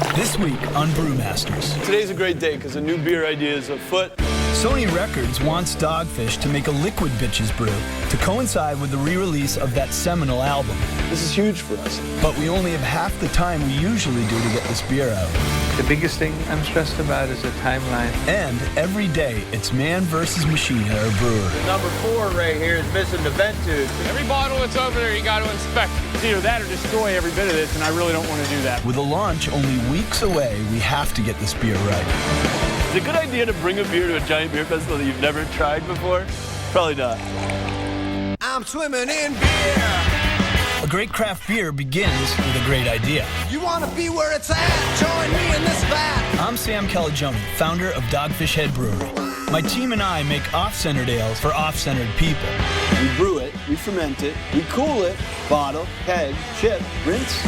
This week on Brewmasters. Today's a great day because a new beer idea is afoot. Sony Records wants Dogfish to make a liquid Bitches brew to coincide with the re-release of that seminal album. This is huge for us. But we only have half the time we usually do to get this beer out. The biggest thing I'm stressed about is the timeline. And every day, it's man versus machine at our brewery. Number 4 right here is missing the vent tube. Every bottle that's over there, you got to inspect. It's either that or destroy every bit of this, and I really don't want to do that. With a launch only weeks away, we have to get this beer right. Is it a good idea to bring a beer to a giant beer festival that you've never tried before? Probably not. I'm swimming in beer. A great craft beer begins with a great idea. You want to be where it's at? Join me in this vat. I'm Sam Calagione, founder of Dogfish Head Brewery. My team and I make off-centered ales for off-centered people. We brew it, we ferment it, we cool it, bottle, keg, ship, rinse,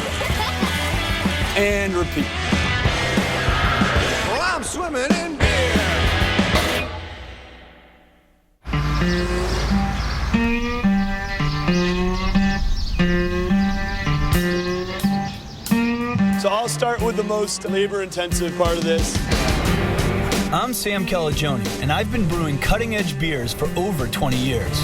and repeat. Well, I'm swimming in beer. So I'll start with the most labor-intensive part of this. I'm Sam Calagione, and I've been brewing cutting-edge beers for over 20 years.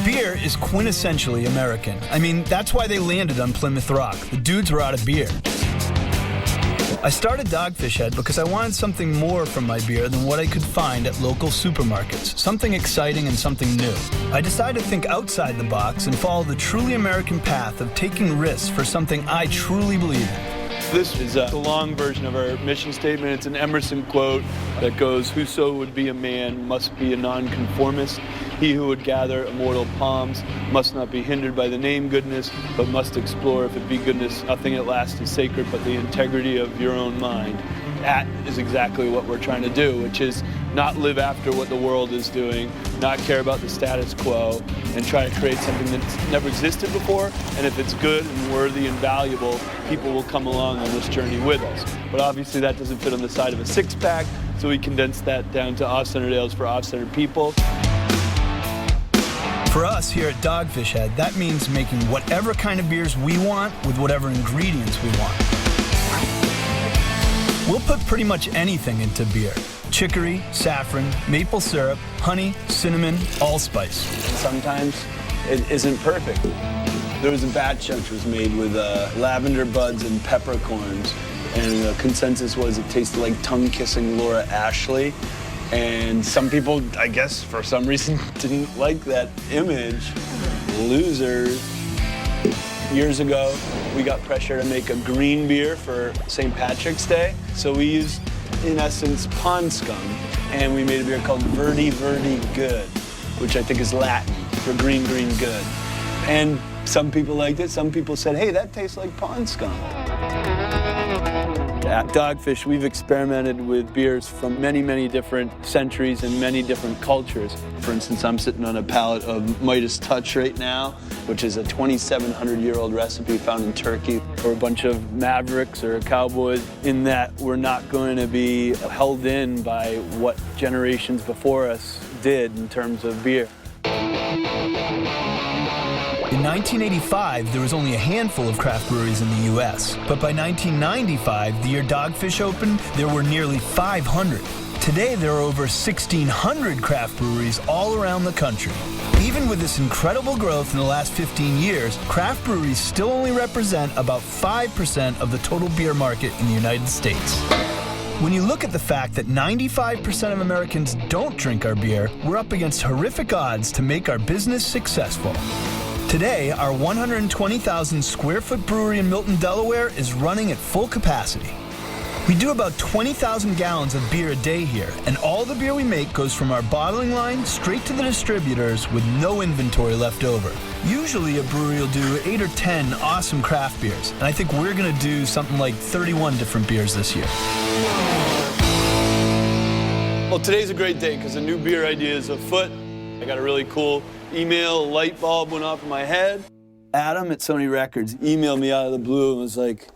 Beer is quintessentially American. I mean, that's why they landed on Plymouth Rock. The dudes were out of beer. I started Dogfish Head because I wanted something more from my beer than what I could find at local supermarkets. Something exciting and something new. I decided to think outside the box and follow the truly American path of taking risks for something I truly believe in. This is a long version of our mission statement. It's an Emerson quote that goes, "Whoso would be a man must be a nonconformist. He who would gather immortal palms must not be hindered by the name goodness, but must explore, if it be goodness, nothing at last is sacred but the integrity of your own mind." That is exactly what we're trying to do, which is not live after what the world is doing, not care about the status quo, and try to create something that's never existed before. And if it's good and worthy and valuable, people will come along on this journey with us. But obviously that doesn't fit on the side of a six-pack, so we condensed that down to off-centered ales for off-centered people. For us here at Dogfish Head, that means making whatever kind of beers we want with whatever ingredients we want. We'll put pretty much anything into beer. Chicory, saffron, maple syrup, honey, cinnamon, allspice. Sometimes it isn't perfect. There was a batch which was made with lavender buds and peppercorns, and the consensus was it tasted like tongue-kissing Laura Ashley. And some people, I guess, for some reason, didn't like that image. Losers. Years ago, we got pressure to make a green beer for St. Patrick's Day. So we used, in essence, pond scum, and we made a beer called Verdi Verdi Good, which I think is Latin for green, green, good. And some people liked it. Some people said, hey, that tastes like pond scum. At Dogfish, we've experimented with beers from many, many different centuries and many different cultures. For instance, I'm sitting on a pallet of Midas Touch right now, which is a 2,700-year-old recipe found in Turkey. We're a bunch of mavericks or cowboys in that we're not going to be held in by what generations before us did in terms of beer. In 1985, there was only a handful of craft breweries in the U.S. But by 1995, the year Dogfish opened, there were nearly 500. Today, there are over 1,600 craft breweries all around the country. Even with this incredible growth in the last 15 years, craft breweries still only represent about 5% of the total beer market in the United States. When you look at the fact that 95% of Americans don't drink our beer, we're up against horrific odds to make our business successful. Today, our 120,000 square foot brewery in Milton, Delaware is running at full capacity. We do about 20,000 gallons of beer a day here, and all the beer we make goes from our bottling line straight to the distributors with no inventory left over. Usually a brewery will do 8 or 10 awesome craft beers, and I think we're going to do something like 31 different beers this year. Well, today's a great day because a new beer idea is afoot. I got a really cool email, a light bulb went off in my head. Adam at Sony Records emailed me out of the blue and was like,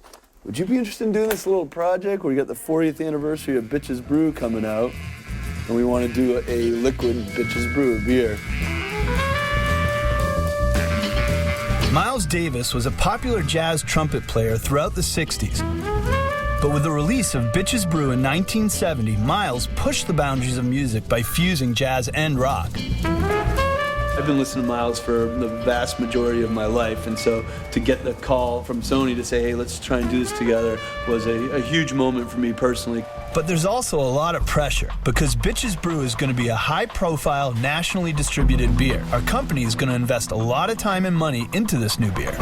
would you be interested in doing this little project where we got the 40th anniversary of Bitches Brew coming out, and we want to do a liquid Bitches Brew beer. Miles Davis was a popular jazz trumpet player throughout the 60s. But with the release of Bitch's Brew in 1970, Miles pushed the boundaries of music by fusing jazz and rock. I've been listening to Miles for the vast majority of my life, and so to get the call from Sony to say, hey, let's try and do this together was a huge moment for me personally. But there's also a lot of pressure because Bitch's Brew is going to be a high-profile, nationally distributed beer. Our company is going to invest a lot of time and money into this new beer.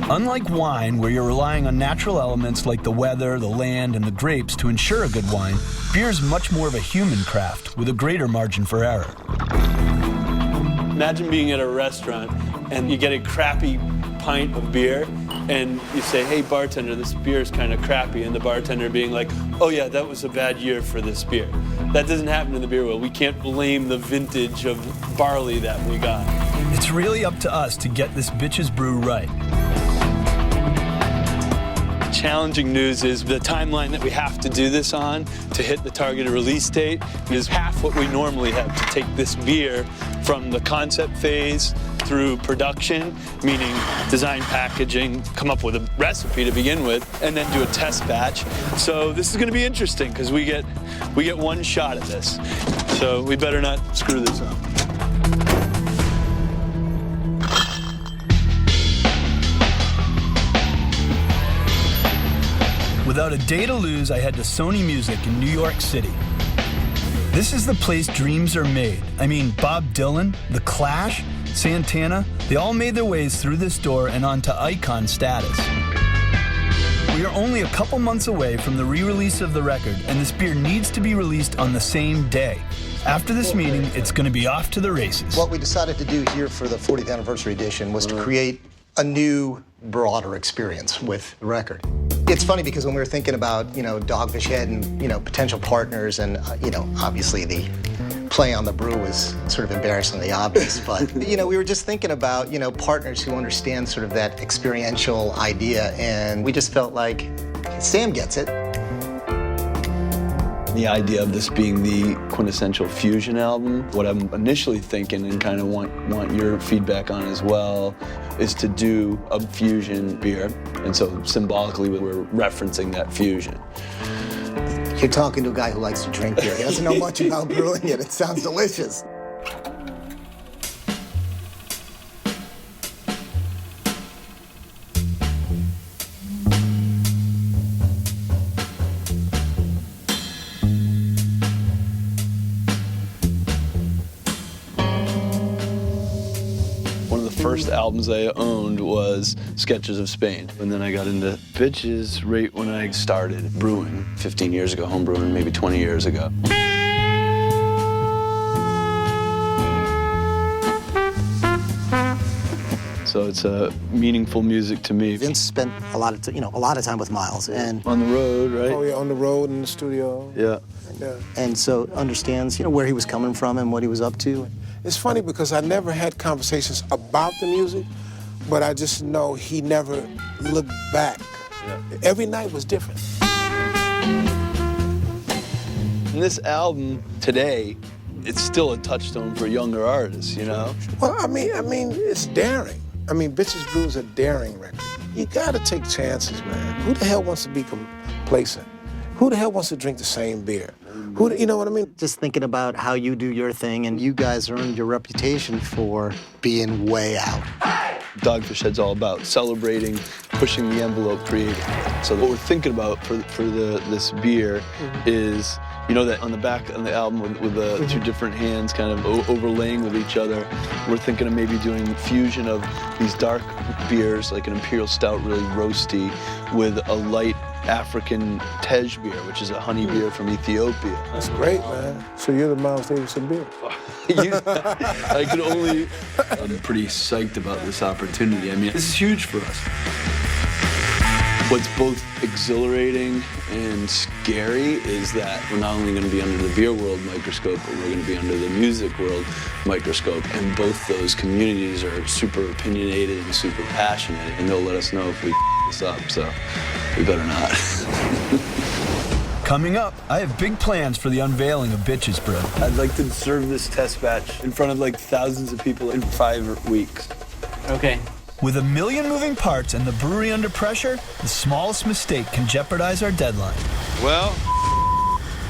Unlike wine, where you're relying on natural elements like the weather, the land, and the grapes to ensure a good wine, beer is much more of a human craft with a greater margin for error. Imagine being at a restaurant and you get a crappy pint of beer and you say, hey bartender, this beer is kind of crappy, and the bartender being like, oh yeah, that was a bad year for this beer. That doesn't happen in the beer world. We can't blame the vintage of barley that we got. It's really up to us to get this Bitch's Brew right. Challenging news is the timeline that we have to do this on to hit the targeted release date is half what we normally have to take this beer from the concept phase through production, meaning design, packaging, come up with a recipe to begin with, and then do a test batch. So this is going to be interesting because we get one shot at this. So we better not screw this up. Without a day to lose, I head to Sony Music in New York City. This is the place dreams are made. I mean, Bob Dylan, The Clash, Santana, they all made their ways through this door and onto icon status. We are only a couple months away from the re-release of the record, and this beer needs to be released on the same day. After this meeting, it's going to be off to the races. What we decided to do here for the 40th anniversary edition was to create a new, broader experience with the record. It's funny because when we were thinking about, Dogfish Head and, potential partners and, obviously the play on the brew was sort of embarrassingly obvious, but, we were just thinking about, partners who understand sort of that experiential idea, and we just felt like Sam gets it. The idea of this being the quintessential fusion album, what I'm initially thinking and kind of want your feedback on as well, is to do a fusion beer. And so symbolically, we're referencing that fusion. You're talking to a guy who likes to drink beer. He doesn't know much about brewing it. It sounds delicious. First albums I owned was Sketches of Spain. And then I got into Bitches right when I started brewing 15 years ago, home brewing maybe 20 years ago. So it's meaningful music to me. Vince spent a lot of time with Miles, and on the road, right? Oh yeah, on the road in the studio. Yeah. Yeah. And so understands, where he was coming from and what he was up to. It's funny because I never had conversations about the music, but I just know he never looked back. Yeah. Every night was different. And this album today, it's still a touchstone for younger artists, Well, I mean, it's daring. Bitch's Brew is a daring record. You gotta take chances, man. Who the hell wants to be complacent? Who the hell wants to drink the same beer? You know what I mean? Just thinking about how you do your thing, and you guys earned your reputation for being way out. Dogfish Head's all about celebrating, pushing the envelope, creating. So what we're thinking about for this beer is, that on the back on the album with the two different hands kind of overlaying with each other, we're thinking of maybe doing fusion of these dark beers, like an Imperial Stout, really roasty, with a light African Tej beer, which is a honey beer from Ethiopia. That's great, man. So you're the Miles Davis of beer. I could only... I'm pretty psyched about this opportunity. This is huge for us. What's both exhilarating and scary is that we're not only going to be under the beer world microscope, but we're going to be under the music world microscope. And both those communities are super opinionated and super passionate, and they'll let us know if we this up, so we better not. Coming up, I have big plans for the unveiling of Bitch's Brew. I'd like to serve this test batch in front of like thousands of people in 5 weeks. Okay. With 1 million moving parts and the brewery under pressure, the smallest mistake can jeopardize our deadline. Well,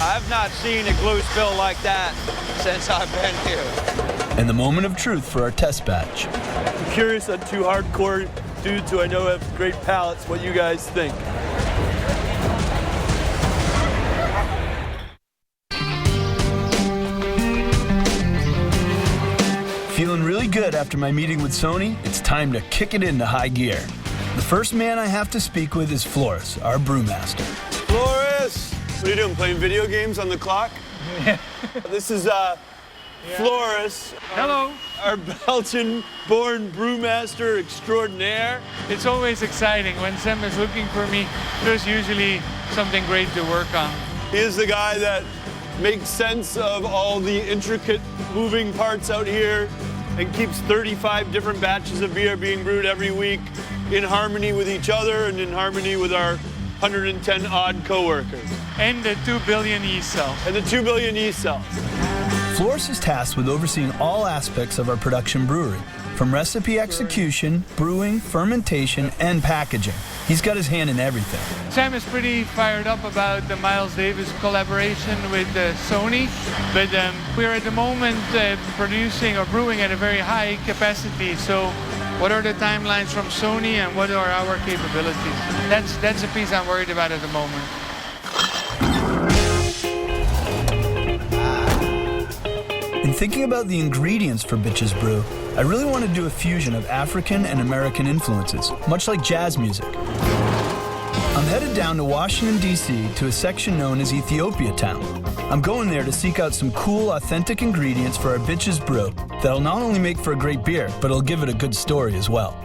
I've not seen a glue spill like that since I've been here. And the moment of truth for our test batch. I'm curious on 2 hardcore dudes who I know have great palates, what you guys think. Feeling really good after my meeting with Sony, it's time to kick it into high gear. The first man I have to speak with is Floris, our brewmaster. Floris! What are you doing, playing video games on the clock? Yeah. This is Floris. Hello. Our Belgian-born brewmaster extraordinaire. It's always exciting. When Sam is looking for me, there's usually something great to work on. He is the guy that makes sense of all the intricate moving parts out here and keeps 35 different batches of beer being brewed every week in harmony with each other and in harmony with our 110 odd coworkers. And the 2 billion yeast cells. And the 2 billion yeast cells. Floris is tasked with overseeing all aspects of our production brewery, from recipe execution, brewing, fermentation, and packaging. He's got his hand in everything. Sam is pretty fired up about the Miles Davis collaboration with Sony, but we're at the moment producing or brewing at a very high capacity. So what are the timelines from Sony and what are our capabilities? That's a piece I'm worried about at the moment. In thinking about the ingredients for Bitch's Brew, I really want to do a fusion of African and American influences, much like jazz music. I'm headed down to Washington, D.C. to a section known as Ethiopia Town. I'm going there to seek out some cool, authentic ingredients for our Bitch's Brew that'll not only make for a great beer, but it'll give it a good story as well.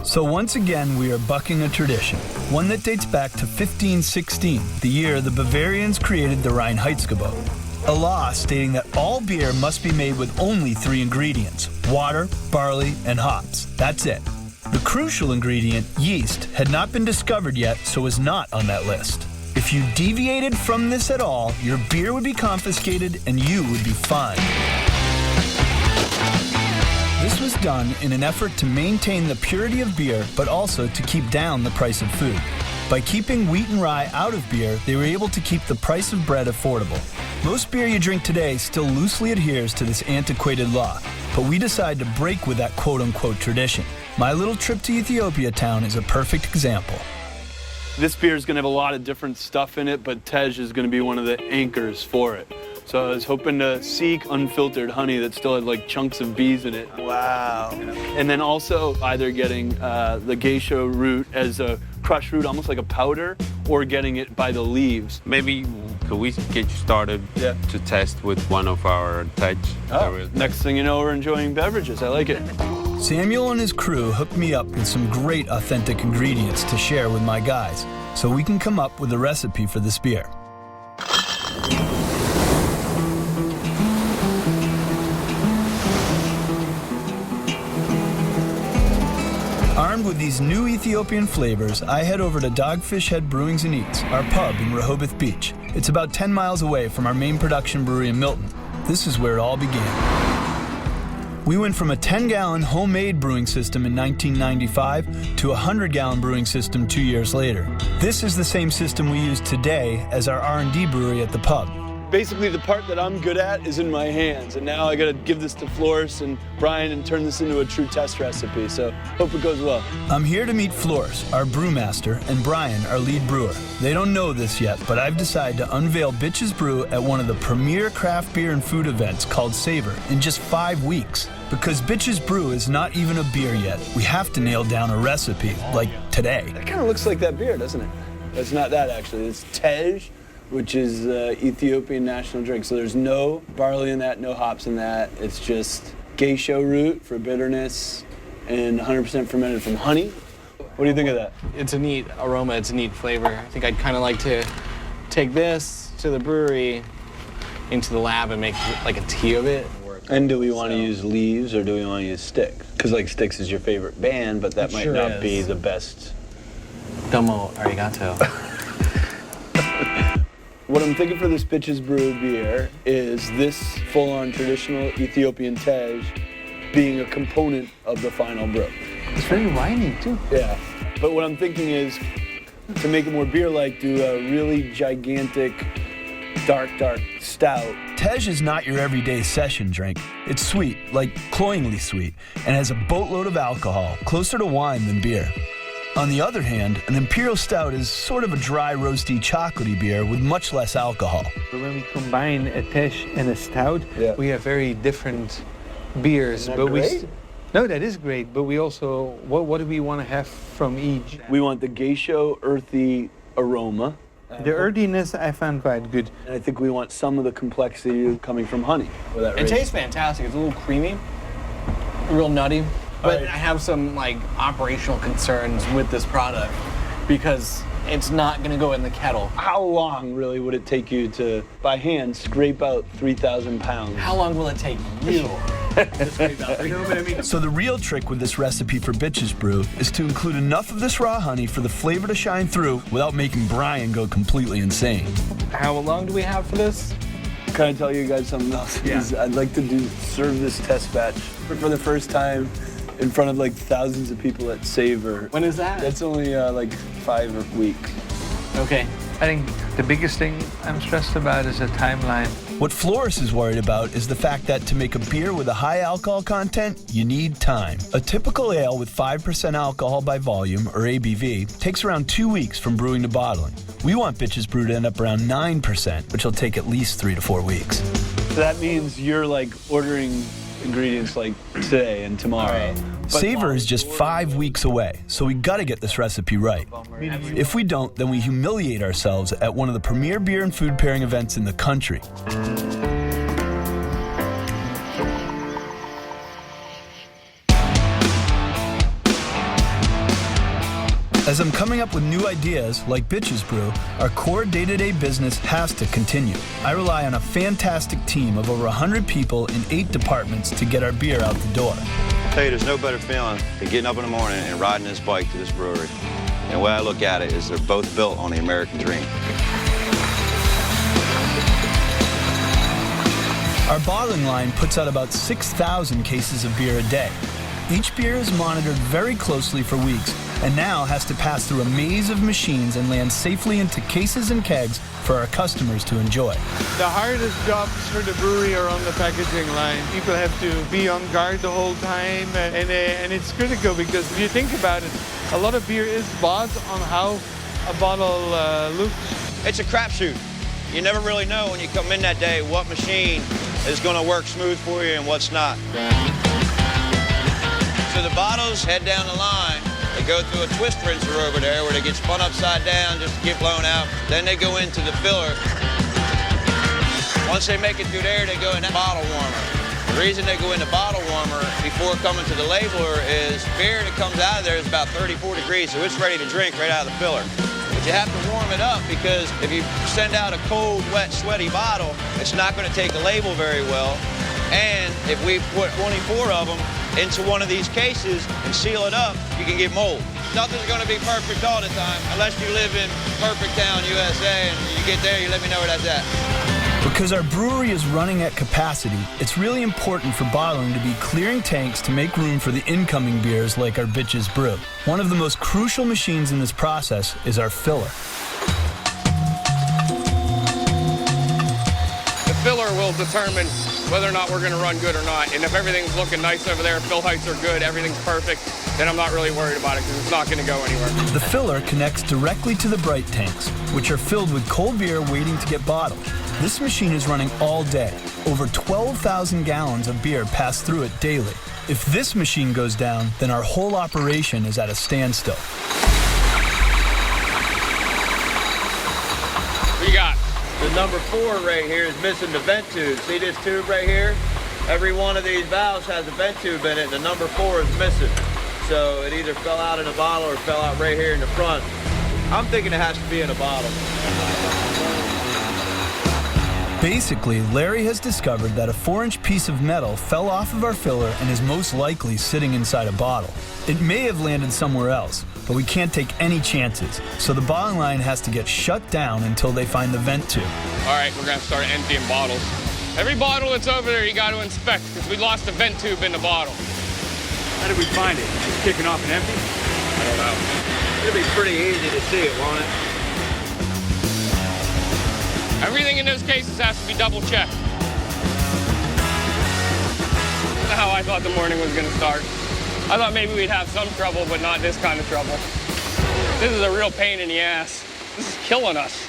So once again, we are bucking a tradition, one that dates back to 1516, the year the Bavarians created the Reinheitsgebot. A law stating that all beer must be made with only 3 ingredients: water, barley, and hops. That's it. The crucial ingredient, yeast, had not been discovered yet, so was not on that list. If you deviated from this at all, your beer would be confiscated and you would be fined. This was done in an effort to maintain the purity of beer, but also to keep down the price of food. By keeping wheat and rye out of beer, they were able to keep the price of bread affordable. Most beer you drink today still loosely adheres to this antiquated law, but we decided to break with that quote-unquote tradition. My little trip to Ethiopia Town is a perfect example. This beer is going to have a lot of different stuff in it, but Tej is going to be one of the anchors for it. So I was hoping to seek unfiltered honey that still had like chunks of bees in it. Wow. And then also either getting the geisha root as a crushed root, almost like a powder, or getting it by the leaves. Maybe could we get you started to test with one of our Tej? Next thing you know, we're enjoying beverages. I like it. Samuel and his crew hooked me up with some great authentic ingredients to share with my guys, so we can come up with a recipe for this beer. Armed with these new Ethiopian flavors, I head over to Dogfish Head Brewings and Eats, our pub in Rehoboth Beach. It's about 10 miles away from our main production brewery in Milton. This is where it all began. We went from a 10-gallon homemade brewing system in 1995 to a 100-gallon brewing system 2 years later. This is the same system we use today as our R&D brewery at the pub. Basically, the part that I'm good at is in my hands, and now I got to give this to Floris and Brian and turn this into a true test recipe, so hope it goes well. I'm here to meet Floris, our brewmaster, and Brian, our lead brewer. They don't know this yet, but I've decided to unveil Bitch's Brew at one of the premier craft beer and food events called Savor in just 5 weeks. Because Bitch's Brew is not even a beer yet, we have to nail down a recipe, like today. That kind of looks like that beer, doesn't it? It's not that, actually. It's Tej, which is Ethiopian national drink. So there's no barley in that, no hops in that. It's just geisha root for bitterness and 100% fermented from honey. What do you think of that? It's a neat aroma, it's a neat flavor. I think I'd kind of like to take this to the brewery, into the lab and make like a tea of it. And do we want to use leaves or do we want to use Styx? Because like Styx is your favorite band, but that might sure not is. be the best. Domo arigato. What I'm thinking for this Bitches Brew beer is this full-on traditional Ethiopian Tej being a component of the final brew. It's very winey too. Yeah, but what I'm thinking is to make it more beer-like, do a really gigantic, dark stout. Tej is not your everyday session drink. It's sweet, like cloyingly sweet, and has a boatload of alcohol, closer to wine than beer. On the other hand, an Imperial Stout is sort of a dry, roasty, chocolatey beer with much less alcohol. When we combine a Tej and a Stout, we have very different beers. Isn't that great? No, that is great, but we also, what do we want to have from each? We want the geisha earthy aroma. The earthiness I found quite good. And I think we want some of the complexity coming from honey. It tastes fantastic. It's a little creamy, real nutty. But I have some like operational concerns with this product because it's not going to go in the kettle. How long really would it take you to, by hand, scrape out 3,000 pounds? How long will it take you? So the real trick with this recipe for Bitches Brew is to include enough of this raw honey for the flavor to shine through without making Brian go completely insane. How long do we have for this? Can I tell you guys something else? Yeah. I'd like to serve this test batch for the first time in front of like thousands of people at Savor. When is that? That's only like 5 weeks. Okay. I think the biggest thing I'm stressed about is the timeline. What Floris is worried about is the fact that to make a beer with a high alcohol content, you need time. A typical ale with 5% alcohol by volume, or ABV, takes around 2 weeks from brewing to bottling. We want Bitches Brew to end up around 9%, which will take at least 3 to 4 weeks. So that means you're like ordering ingredients like today and tomorrow. Savor is just 5 weeks away, so we gotta get this recipe right. If we don't, then we humiliate ourselves at one of the premier beer and food pairing events in the country. As I'm coming up with new ideas, like Bitches Brew, our core day-to-day business has to continue. I rely on a fantastic team of over 100 people in 8 departments to get our beer out the door. I tell you, there's no better feeling than getting up in the morning and riding this bike to this brewery. And the way I look at it is they're both built on the American dream. Our bottling line puts out about 6,000 cases of beer a day. Each beer is monitored very closely for weeks and now has to pass through a maze of machines and land safely into cases and kegs for our customers to enjoy. The hardest jobs for the brewery are on the packaging line. People have to be on guard the whole time, and it's critical because if you think about it, a lot of beer is bought on how a bottle looks. It's a crapshoot. You never really know when you come in that day what machine is going to work smooth for you and what's not. So the bottles head down the line. They go through a twist rinser over there where they get spun upside down just to get blown out. Then they go into the filler. Once they make it through there, they go in that bottle warmer. The reason they go in the bottle warmer before coming to the labeler is beer that comes out of there is about 34 degrees, so it's ready to drink right out of the filler. But you have to warm it up because if you send out a cold, wet, sweaty bottle, it's not going to take the label very well. And if we put 24 of them into one of these cases and seal it up, you can get mold. Nothing's going to be perfect all the time unless you live in Perfect Town, USA, and you get there, you let me know where that's at. Because our brewery is running at capacity, it's really important for bottling to be clearing tanks to make room for the incoming beers like our Bitches Brew. One of the most crucial machines in this process is our filler. The filler will determine whether or not we're going to run good or not. And if everything's looking nice over there, fill heights are good, everything's perfect, then I'm not really worried about it because it's not going to go anywhere. The filler connects directly to the bright tanks, which are filled with cold beer waiting to get bottled. This machine is running all day. Over 12,000 gallons of beer pass through it daily. If this machine goes down, then our whole operation is at a standstill. What you got? The number 4 right here is missing the vent tube. See this tube right here? Every one of these valves has a vent tube in it. The number 4 is missing. So it either fell out in a bottle or fell out right here in the front. I'm thinking it has to be in a bottle. Basically, Larry has discovered that a 4-inch piece of metal fell off of our filler and is most likely sitting inside a bottle. It may have landed somewhere else, but we can't take any chances. So the bottling line has to get shut down until they find the vent tube. All right, we're gonna start emptying bottles. Every bottle that's over there, you got to inspect because we lost the vent tube in the bottle. How did we find it? Just kicking off an empty? I don't know. It'll be pretty easy to see it, won't it? Everything in those cases has to be double checked. That's how I thought the morning was gonna start. I thought maybe we'd have some trouble, but not this kind of trouble. This is a real pain in the ass. This is killing us.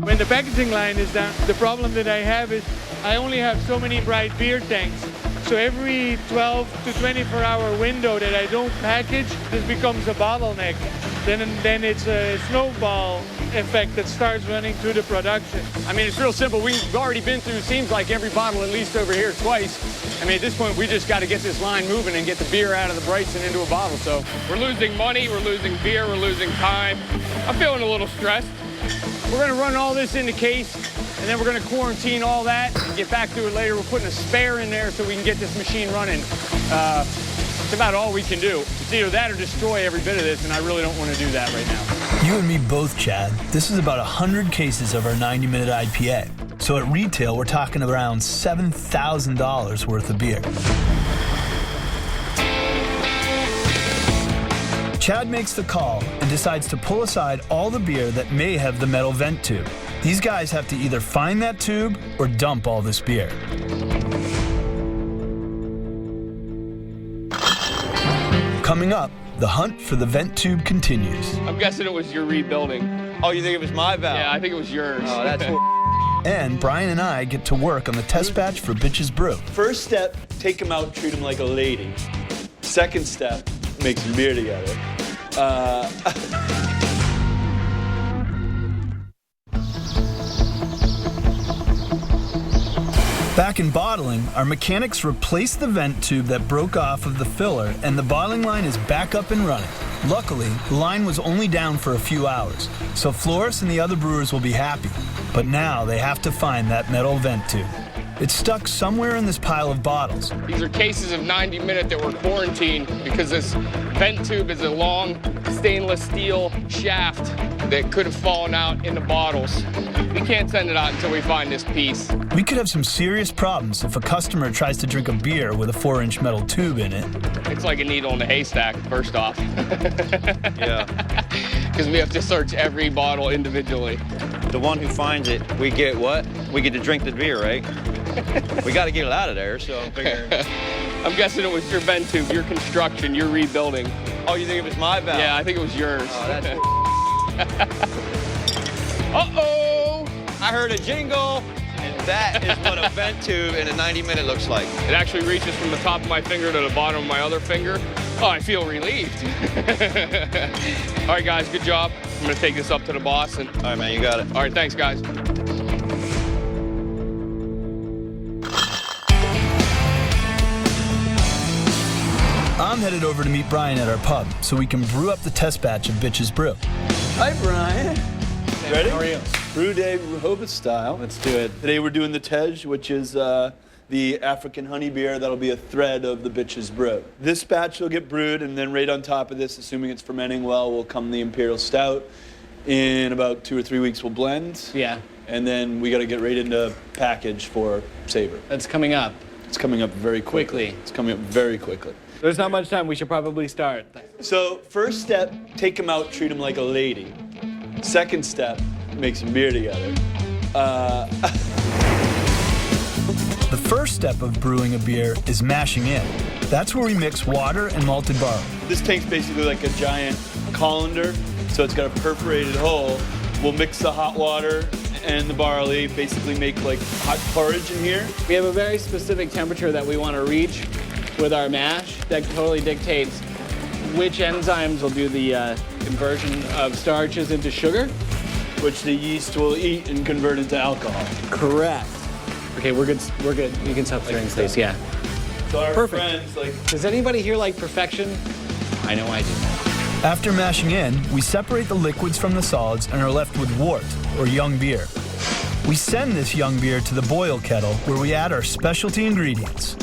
When the packaging line is down, the problem that I have is I only have so many bright beer tanks. So every 12 to 24-hour window that I don't package, this becomes a bottleneck. Then it's a snowball effect that starts running through the production. I mean, it's real simple. We've already been through, seems like every bottle at least over here twice. I mean, at this point, we just got to get this line moving and get the beer out of the brights and into a bottle. So we're losing money, we're losing beer, we're losing time. I'm feeling a little stressed. we're going to run all this in the case, and then we're going to quarantine all that and get back to it later. We're putting a spare in there so we can get this machine running. It's about all we can do. It's either that or destroy every bit of this, and I really don't want to do that right now. You and me both, Chad. This is about 100 cases of our 90-minute IPA. So at retail, we're talking around $7,000 worth of beer. Chad makes the call and decides to pull aside all the beer that may have the metal vent tube. These guys have to either find that tube or dump all this beer. Coming up, the hunt for the vent tube continues. I'm guessing it was your rebuilding. Oh, you think it was my valve? Yeah, I think it was yours. Oh, that's And Brian and I get to work on the test batch for Bitch's Brew. First step, take them out, treat them like a lady. Second step, make some beer together. Back in bottling, our mechanics replaced the vent tube that broke off of the filler, and the bottling line is back up and running. Luckily, the line was only down for a few hours, so Floris and the other brewers will be happy. But now they have to find that metal vent tube. It's stuck somewhere in this pile of bottles. These are cases of 90-minute that were quarantined because this vent tube is a long stainless steel shaft that could have fallen out in the bottles. We can't send it out until we find this piece. We could have some serious problems if a customer tries to drink a beer with a 4-inch metal tube in it. It's like a needle in a haystack, first off. Yeah. Because we have to search every bottle individually. The one who finds it, we get what? We get to drink the beer, right? We got to get it out of there, so I'm figuring. I'm guessing it was your vent tube, your construction, your rebuilding. Oh, you think it was my valve? Yeah, I think it was yours. Oh, that's Uh-oh! I heard a jingle, and that is what a vent tube in a 90-minute looks like. It actually reaches from the top of my finger to the bottom of my other finger. Oh, I feel relieved. All right, guys, good job. I'm going to take this up to the boss. And... All right, man, you got it. All right, thanks, guys. I'm headed over to meet Brian at our pub so we can brew up the test batch of Bitch's Brew. Hi, Brian. Ready? How are you? Brew Day Rehoboth style. Let's do it. Today we're doing the Tej, which is the African honey beer that'll be a thread of the Bitch's Brew. This batch will get brewed, and then right on top of this, assuming it's fermenting well, will come the Imperial Stout. In about 2 or 3 weeks, we'll blend. Yeah. And then we got to get right into package for Savor. That's coming up. It's coming up very quickly. It's coming up very quickly. There's not much time. We should probably start. So first step, take them out, treat them like a lady. Second step, make some beer together. The first step of brewing a beer is mashing in. That's where we mix water and malted barley. This tank's basically like a giant colander, so it's got a perforated hole. We'll mix the hot water and the barley, basically make like hot porridge in here. We have a very specific temperature that we want to reach with our mash that totally dictates which enzymes will do the conversion of starches into sugar. Which the yeast will eat and convert into alcohol. Correct. Okay, we're good. We're good. You can stop stirring, please. Yeah. So our Perfect. friends, like... Does anybody here like perfection? I know I do. After mashing in, we separate the liquids from the solids and are left with wort, or young beer. We send this young beer to the boil kettle where we add our specialty ingredients.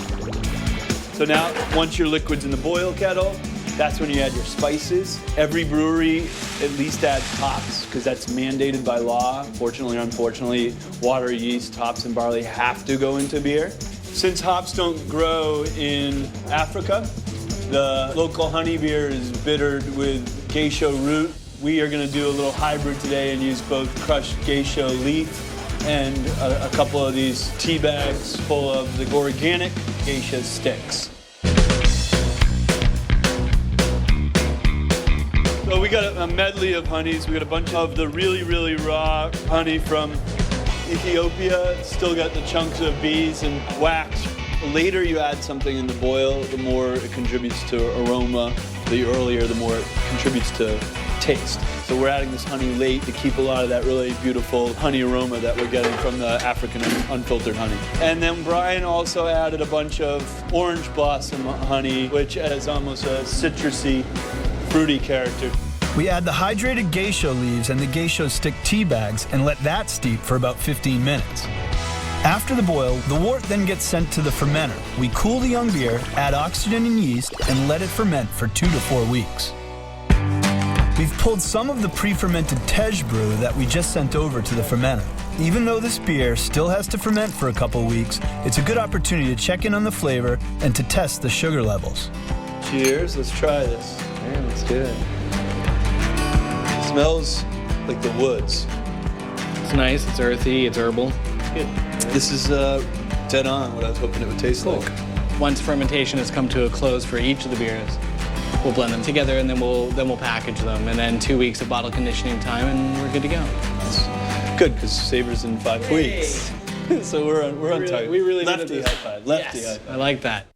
So now, once your liquid's in the boil kettle, that's when you add your spices. Every brewery at least adds hops, because that's mandated by law. Fortunately or unfortunately, water, yeast, hops, and barley have to go into beer. Since hops don't grow in Africa, the local honey beer is bittered with geisha root. We are going to do a little hybrid today and use both crushed geisha leaf and a couple of these tea bags full of the organic geisha sticks. So we got a medley of honeys. We got a bunch of the really, really raw honey from Ethiopia. Still got the chunks of bees and wax. The later you add something in the boil, the more it contributes to aroma. The earlier, the more it contributes to taste. So we're adding this honey late to keep a lot of that really beautiful honey aroma that we're getting from the African unfiltered honey. And then Brian also added a bunch of orange blossom honey, which has almost a citrusy, fruity character. We add the hydrated geisha leaves and the geisha stick tea bags and let that steep for about 15 minutes. After the boil, the wort then gets sent to the fermenter. We cool the young beer, add oxygen and yeast, and let it ferment for 2 to 4 weeks. We've pulled some of the pre-fermented Tej brew that we just sent over to the fermenter. Even though this beer still has to ferment for a couple weeks, it's a good opportunity to check in on the flavor and to test the sugar levels. Cheers, let's try this. Yeah, let's do it. Smells like the woods. It's nice, it's earthy, it's herbal. Good. This is dead on what I was hoping it would taste like. Once fermentation has come to a close for each of the beers, we'll blend them together and then we'll package them. And then 2 weeks of bottle conditioning time and we're good to go. That's good, because Saber's in 5 weeks. So we're on target. We really lefty high five. Lefty yes, high five. I like that.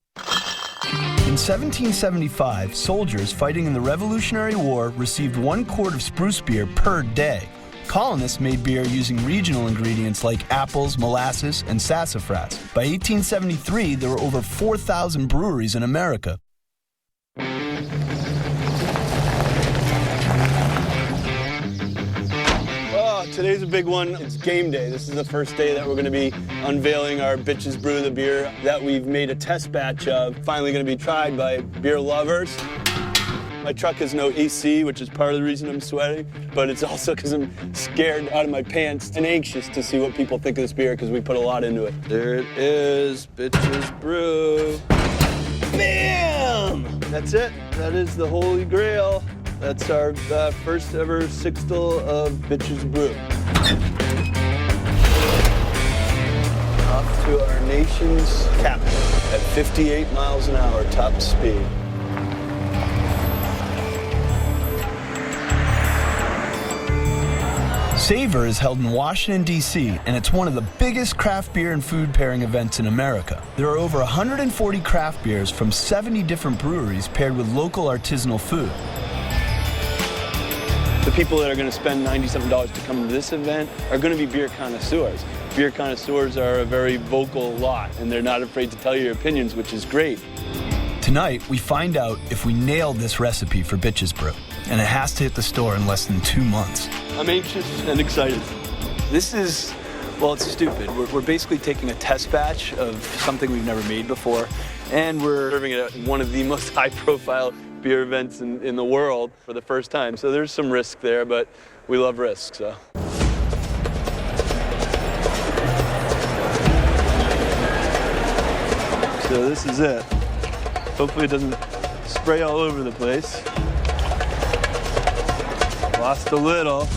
In 1775, soldiers fighting in the Revolutionary War received 1 quart of spruce beer per day. Colonists made beer using regional ingredients like apples, molasses, and sassafras. By 1873, there were over 4,000 breweries in America. Today's a big one. It's game day. This is the first day that we're going to be unveiling our Bitches Brew, the beer that we've made a test batch of. Finally going to be tried by beer lovers. My truck has no AC, which is part of the reason I'm sweating, but it's also because I'm scared out of my pants and anxious to see what people think of this beer, because we put a lot into it. There it is, Bitches Brew. Bam! That's it. That is the Holy Grail. That's our first ever sixtel of Bitches Brew. Off to our nation's capital at 58 miles an hour top speed. Savor is held in Washington, D.C., and it's one of the biggest craft beer and food pairing events in America. There are over 140 craft beers from 70 different breweries paired with local artisanal food. The people that are going to spend $97 to come to this event are going to be beer connoisseurs. Beer connoisseurs are a very vocal lot, and they're not afraid to tell you your opinions, which is great. Tonight, we find out if we nailed this recipe for Bitches Brew, and it has to hit the store in less than 2 months. I'm anxious and excited. This is, well, it's stupid. We're basically taking a test batch of something we've never made before, and we're serving it at one of the most high-profile beer events in the world for the first time. So there's some risk there, but we love risk, so. So this is it. Hopefully it doesn't spray all over the place. Lost a little.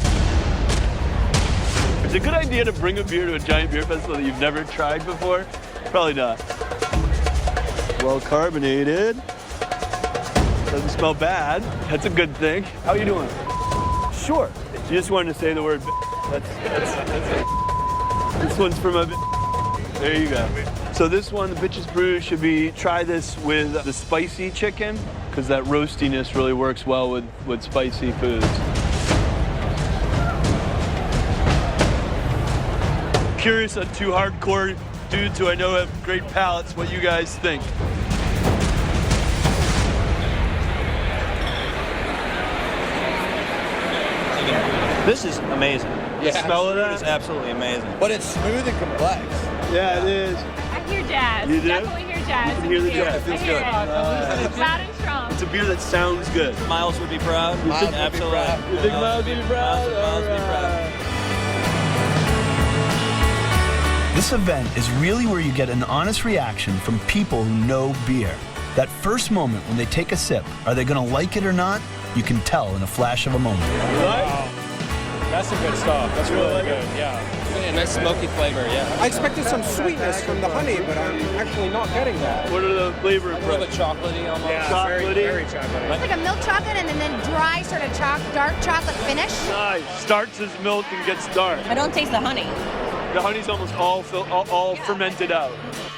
It's a good idea to bring a beer to a giant beer festival that you've never tried before. Probably not. Well carbonated. Doesn't smell bad. That's a good thing. How are you doing? Sure. You just wanted to say the word. That's this one's from a. There you go. So this one, the Bitches Brew, should be, try this with the spicy chicken, because that roastiness really works well with spicy foods. Curious on 2 hardcore dudes who I know have great palates, what you guys think. This is amazing. Yeah, the smell of that is absolutely amazing. But it's smooth and complex. Yeah, it is. I hear jazz. You do? Definitely hear jazz. You can hear the jazz. It feels good. Loud and strong. It's a beer that sounds good. Miles would be proud. Absolutely. You think Miles would be proud? Miles would be proud. This event is really where you get an honest reaction from people who know beer. That first moment when they take a sip, are they going to like it or not? You can tell in a flash of a moment. Wow. That's some good stuff. That's really good, yeah. A nice smoky flavor, yeah. I expected some sweetness from the honey, but I'm actually not getting that. What are the flavor? A little bit chocolatey almost. Yeah, chocolatey. Very chocolatey. It's like a milk chocolate and then dry sort of dark chocolate finish. Nice. Starts as milk and gets dark. I don't taste the honey. The honey's almost all fermented out.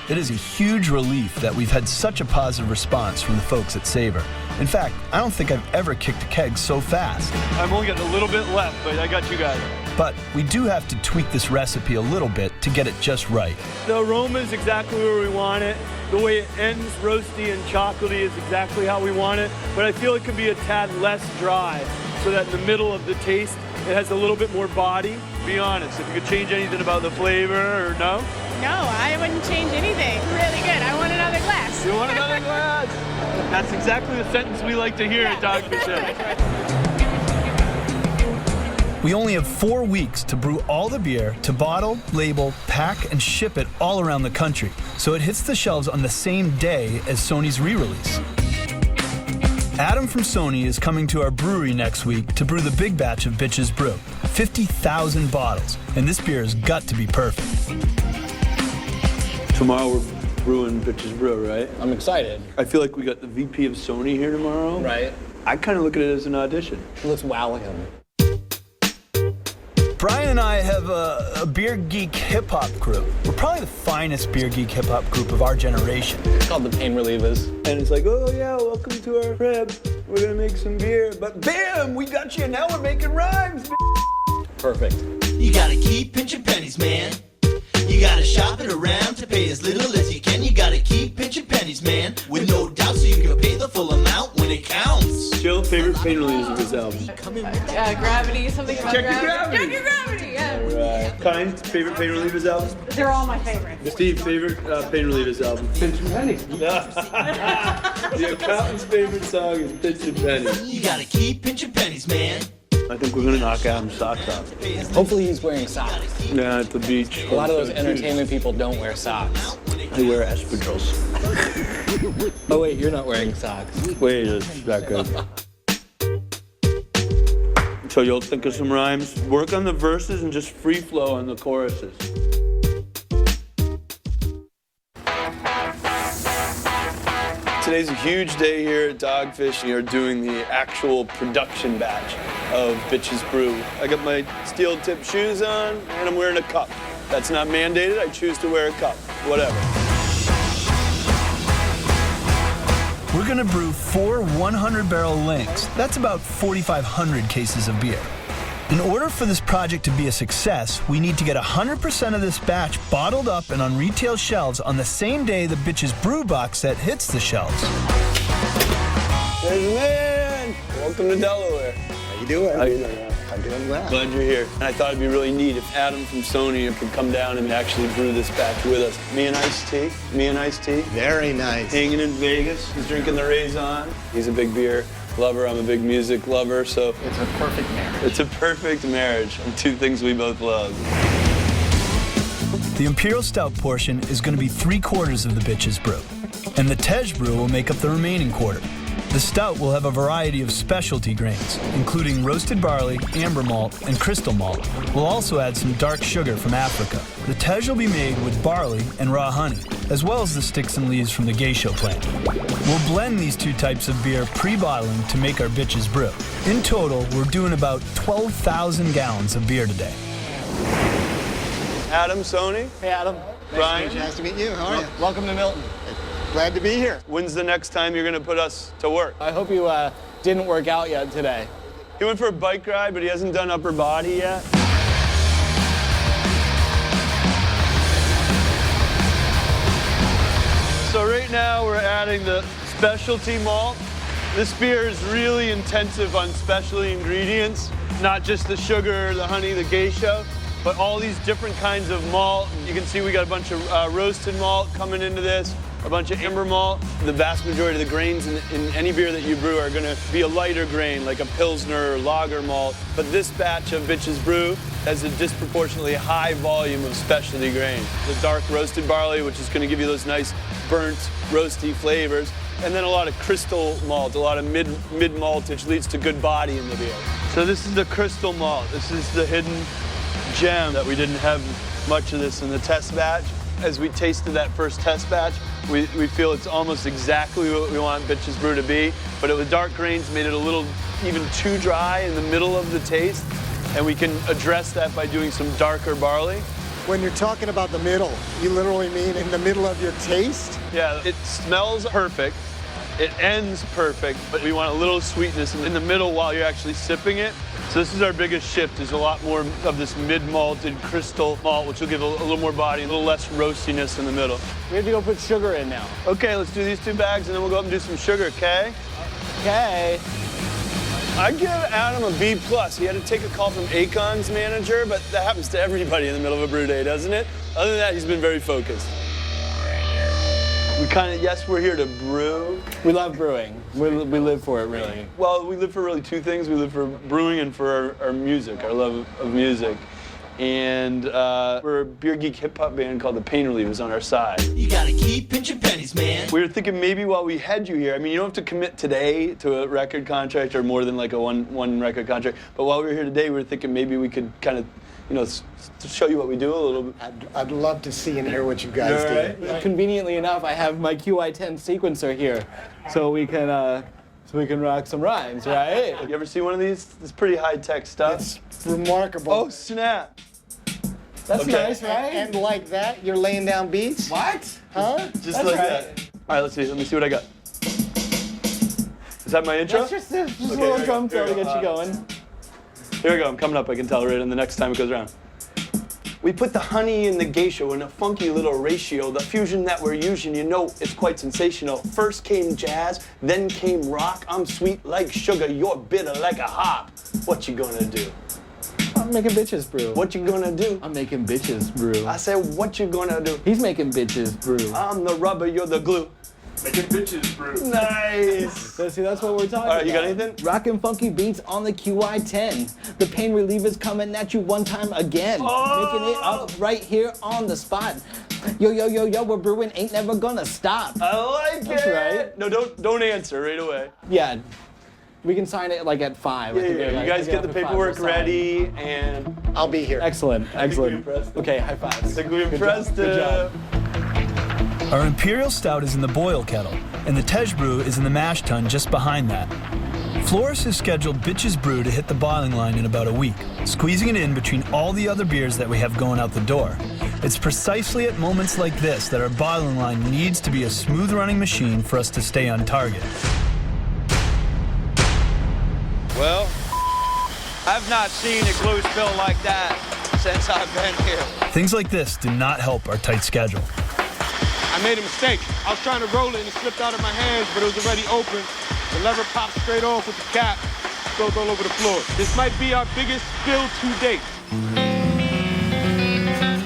It is a huge relief that we've had such a positive response from the folks at Savor. In fact, I don't think I've ever kicked a keg so fast. I'm only got a little bit left, but I got you guys. But we do have to tweak this recipe a little bit to get it just right. The aroma is exactly where we want it. The way it ends, roasty and chocolatey, is exactly how we want it. But I feel it could be a tad less dry, so that in the middle of the taste, it has a little bit more body. Be honest, if you could change anything about the flavor or no? No, I wouldn't change anything. Really good. I want another glass. You want another glass? That's exactly the sentence we like to hear at DFbitchew. We only have 4 weeks to brew all the beer, to bottle, label, pack, and ship it all around the country, so it hits the shelves on the same day as Sony's re-release. Adam from Sony is coming to our brewery next week to brew the big batch of Bitch's Brew, 50,000 bottles, and this beer has got to be perfect. Tomorrow we're brewing Bitch's Brew, right? I'm excited. I feel like we got the VP of Sony here tomorrow. Right. I kind of look at it as an audition. Let's wow him. Brian and I have a beer geek hip-hop group. We're probably the finest beer geek hip-hop group of our generation. It's called the Pain Relievers. And it's like, oh yeah, welcome to our crib. We're gonna make some beer. But bam, we got you, now we're making rhymes. Perfect. You gotta keep pinching pennies, man. You gotta shop it around to pay as little as you can. You gotta keep pinching pennies, man. With no doubt, so you can pay the full amount when it counts. Jill, favorite pain relievers of this album? Gravity, something about Check Your Gravity. Check Your Gravity, yeah. Right. Kind, favorite pain relievers album? They're all my favorites. Steve, favorite pain relievers album? Pinch and pennies. The accountant's favorite song is Pinch and Penny. You gotta keep pinching pennies, man. I think we're gonna knock Adam's socks off. Hopefully he's wearing socks. Yeah, at the beach. A lot of those entertainment people don't wear socks. They wear espadrilles. Oh wait, you're not wearing socks. Wait, it's that good. So you'll think of some rhymes, work on the verses, and just free flow on the choruses. Today's a huge day here at Dogfish. You're doing the actual production batch of Bitch's Brew. I got my steel-tip shoes on, and I'm wearing a cup. That's not mandated. I choose to wear a cup. Whatever. We're gonna brew 4 100-barrel lengths. That's about 4,500 cases of beer. In order for this project to be a success, we need to get 100% of this batch bottled up and on retail shelves on the same day the Bitch's Brew box set hits the shelves. There's man! Welcome to Delaware. How you doing? How you doing? I'm doing well. Glad you're here. And I thought it'd be really neat if Adam from Sony could come down and actually brew this batch with us. Me and Iced Tea. Very nice. Hanging in Vegas. He's drinking the Raison. He's a big beer lover. I'm a big music lover, so It's a perfect marriage. it's a perfect marriage of two things we both love. The Imperial Stout portion is going to be 3/4 of the Bitch's Brew, and the Tej Brew will make up the remaining quarter. The stout will have a variety of specialty grains, including roasted barley, amber malt, and crystal malt. We'll also add some dark sugar from Africa. The Tej will be made with barley and raw honey, as well as the sticks and leaves from the geisha plant. We'll blend these two types of beer pre-bottling to make our Bitch's Brew. In total, we're doing about 12,000 gallons of beer today. Adam, Sony. Hey Adam. Brian. Nice to meet you. How are you? Welcome to Milton. Glad to be here. When's the next time you're going to put us to work? I hope you didn't work out yet today. He went for a bike ride, but he hasn't done upper body yet. So right now we're adding the specialty malt. This beer is really intensive on specialty ingredients, not just the sugar, the honey, the geisha, but all these different kinds of malt. You can see we got a bunch of roasted malt coming into this. a bunch of amber malt. The vast majority of the grains in any beer that you brew are going to be a lighter grain, like a Pilsner or lager malt. But this batch of Bitch's Brew has a disproportionately high volume of specialty grains. The dark roasted barley, which is going to give you those nice burnt, roasty flavors. And then a lot of crystal malt, a lot of mid malt, which leads to good body in the beer. So this is the crystal malt. This is the hidden gem that we didn't have much of this in the test batch. As we tasted that first test batch, we feel it's almost exactly what we want Bitch's Brew to be, but it with dark grains made it a little even too dry in the middle of the taste, and we can address that by doing some darker barley. When you're talking about the middle, you literally mean in the middle of your taste? Yeah, it smells perfect, it ends perfect, but we want a little sweetness in the middle while you're actually sipping it. So this is our biggest shift, is a lot more of this mid-malted crystal malt, which will give a little more body, a little less roastiness in the middle. We have to go put sugar in now. Okay, let's do these 2 bags, and then we'll go up and do some sugar, okay? Okay. I give Adam a B+. He had to take a call from Akon's manager, but that happens to everybody in the middle of a brew day, doesn't it? Other than that, he's been very focused. We yes, we're here to brew. We love brewing. We live for it, really. Well, we live for really 2 things. We live for brewing and for our music, our love of music. And we're a beer geek hip-hop band called the Pain Relievers on our side. You gotta keep pinching pennies, man. We were thinking maybe while we had you here, I mean, you don't have to commit today to a record contract or more than like a one record contract, but while we were here today, we were thinking maybe we could kind of, you know, to show you what we do a little bit. I'd love to see and hear what you guys do. Right. Conveniently enough, I have my QI10 sequencer here, so we can rock some rhymes, right? You ever see one of these? It's pretty high-tech stuff. It's remarkable. Oh, snap. That's nice, right? And like that, you're laying down beats? What? Huh? Just That's like right. that. All right, let me see what I got. Is that my intro? That's just a little drum fill to get you going. Here we go, I'm coming up, I can tell right in the next time it goes around. We put the honey and the geisha in a funky little ratio. The fusion that we're using, you know, it's quite sensational. First came jazz, then came rock. I'm sweet like sugar, you're bitter like a hop. What you gonna do? I'm making Bitch's Brew. What you gonna do? I'm making Bitch's Brew. I said, what you gonna do? He's making Bitch's Brew. I'm the rubber, you're the glue. Making Bitch's Brew. Nice. See, that's what we're talking about. All right, you got anything? Rockin' funky beats on the QI10. The Pain Relievers coming at you one time again. Making it up right here on the spot. Yo, yo, yo, yo, we're brewing, ain't never gonna stop. I like That's it. Right. No, don't answer right away. Yeah. We can sign it like at 5. Yeah, you guys get the paperwork ready, and I'll be here. Excellent, excellent. Okay, high fives. I think we impressed Good job. Our Imperial Stout is in the boil kettle, and the Tej Brew is in the mash tun just behind that. Flores has scheduled Bitch's Brew to hit the boiling line in about a week, squeezing it in between all the other beers that we have going out the door. It's precisely at moments like this that our boiling line needs to be a smooth-running machine for us to stay on target. Well, I've not seen a glue spill like that since I've been here. Things like this do not help our tight schedule. I made a mistake. I was trying to roll it and it slipped out of my hands, but it was already open. The lever popped straight off with the cap, spilled all over the floor. This might be our biggest spill to date.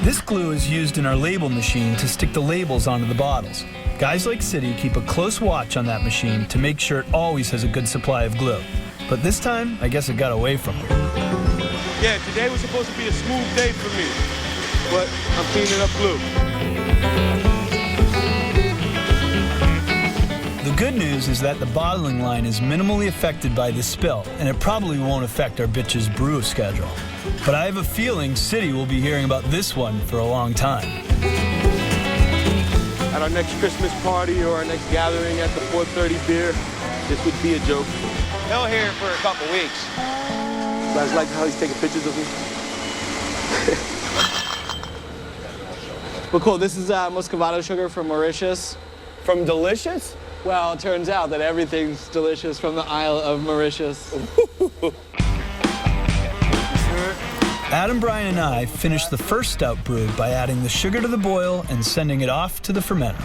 This glue is used in our label machine to stick the labels onto the bottles. Guys like City keep a close watch on that machine to make sure it always has a good supply of glue. But this time, I guess it got away from me. Yeah, today was supposed to be a smooth day for me, but I'm cleaning up glue. The good news is that the bottling line is minimally affected by this spill, and it probably won't affect our Bitch's Brew schedule. But I have a feeling City will be hearing about this one for a long time. At our next Christmas party or our next gathering at the 430 beer, this would be a joke. He'll hear it for a couple weeks. You guys like how he's taking pictures of me? Well, cool. This is Muscovado sugar from Mauritius. From Delicious? Well, it turns out that everything's delicious from the Isle of Mauritius. Adam, Brian, and I finished the first stout brew by adding the sugar to the boil and sending it off to the fermenter.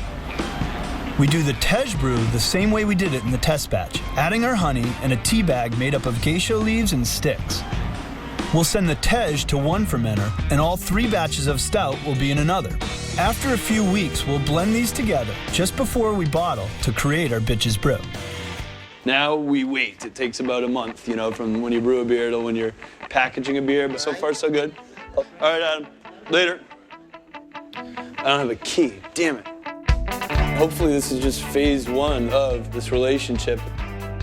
We do the Tej Brew the same way we did it in the test batch, adding our honey and a tea bag made up of geisha leaves and sticks. We'll send the Tej to one fermenter, and all 3 batches of stout will be in another. After a few weeks, we'll blend these together just before we bottle to create our Bitches Brew. Now we wait. It takes about a month, you know, from when you brew a beer to when you're packaging a beer, but so far so good. All right, Adam, later. I don't have a key, damn it. Hopefully this is just phase one of this relationship.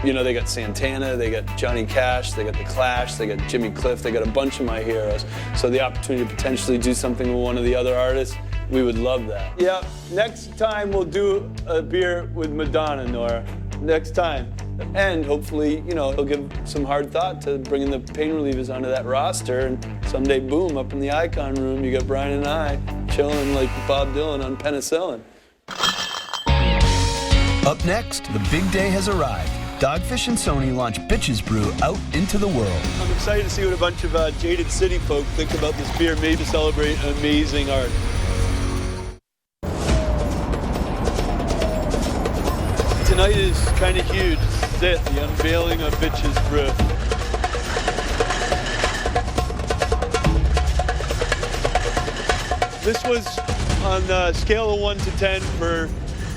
You know, they got Santana, they got Johnny Cash, they got The Clash, they got Jimmy Cliff, they got a bunch of my heroes. So the opportunity to potentially do something with one of the other artists, we would love that. Yeah, next time we'll do a beer with Madonna, Nora. Next time. And hopefully, you know, he'll give some hard thought to bringing the pain relievers onto that roster, and someday, boom, up in the Icon room, you got Brian and I chilling like Bob Dylan on penicillin. Up next, the big day has arrived. Dogfish and Sony launch Bitches Brew out into the world. I'm excited to see what a bunch of jaded city folk think about this beer made to celebrate amazing art. Tonight is kind of huge. This is it, the unveiling of Bitches Brew. This was on the scale of 1 to 10 for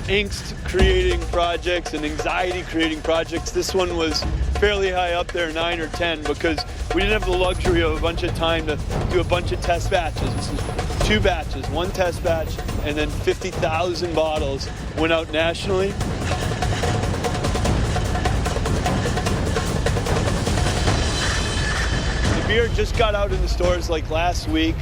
angst creating projects and anxiety creating projects. This one was fairly high up there, 9 or 10, because we didn't have the luxury of a bunch of time to do a bunch of test batches. This is 2 batches, 1 test batch, and then 50,000 bottles went out nationally. The beer just got out in the stores like last week.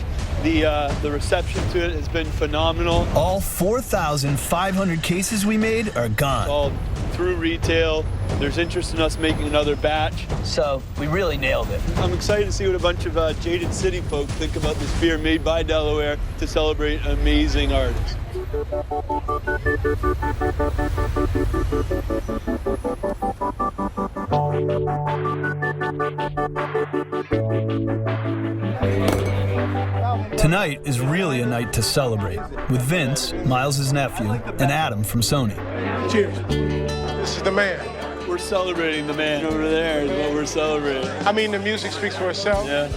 The reception to it has been phenomenal. All 4,500 cases we made are gone. It's all through retail. There's interest in us making another batch. So we really nailed it. I'm excited to see what a bunch of jaded city folk think about this beer made by Delaware to celebrate amazing artists. Tonight is really a night to celebrate, with Vince, Miles' nephew, and Adam from Sony. Cheers. This is the man. We're celebrating the man over there is what we're celebrating. I mean, the music speaks for itself. Yeah.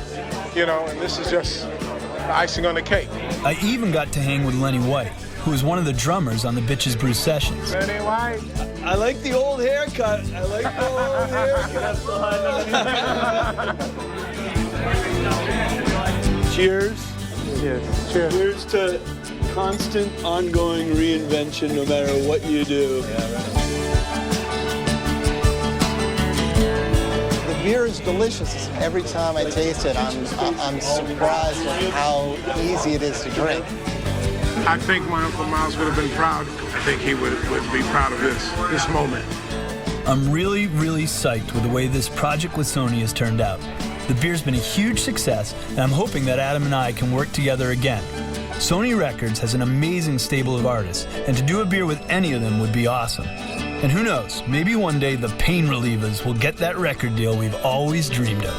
You know, and this is just the icing on the cake. I even got to hang with Lenny White, who was one of the drummers on the Bitches Brew sessions. Lenny White. I like the old haircut. I like the old haircut. Cheers. Cheers. Cheers. Cheers to constant, ongoing reinvention no matter what you do. The beer is delicious. Every time I taste it, I'm surprised at how easy it is to drink. I think my Uncle Miles would have been proud. I think he would be proud of this moment. I'm really, really psyched with the way this project with Sony has turned out. The beer's been a huge success, and I'm hoping that Adam and I can work together again. Sony Records has an amazing stable of artists, and to do a beer with any of them would be awesome. And who knows, maybe one day the Pain Relievers will get that record deal we've always dreamed of.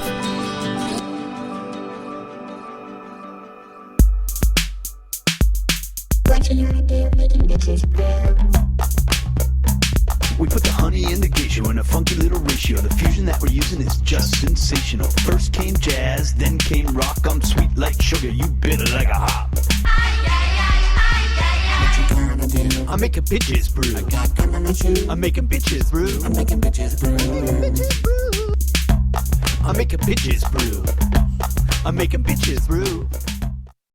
We put the honey in the geisha in a funky little ratio. The fusion that we're using is just sensational. First came jazz, then came rock. I'm sweet like sugar, you bitter like a hop. I'm making bitches brew. I'm making bitches brew. I'm making bitches brew. I'm making bitches brew. I'm making bitches brew.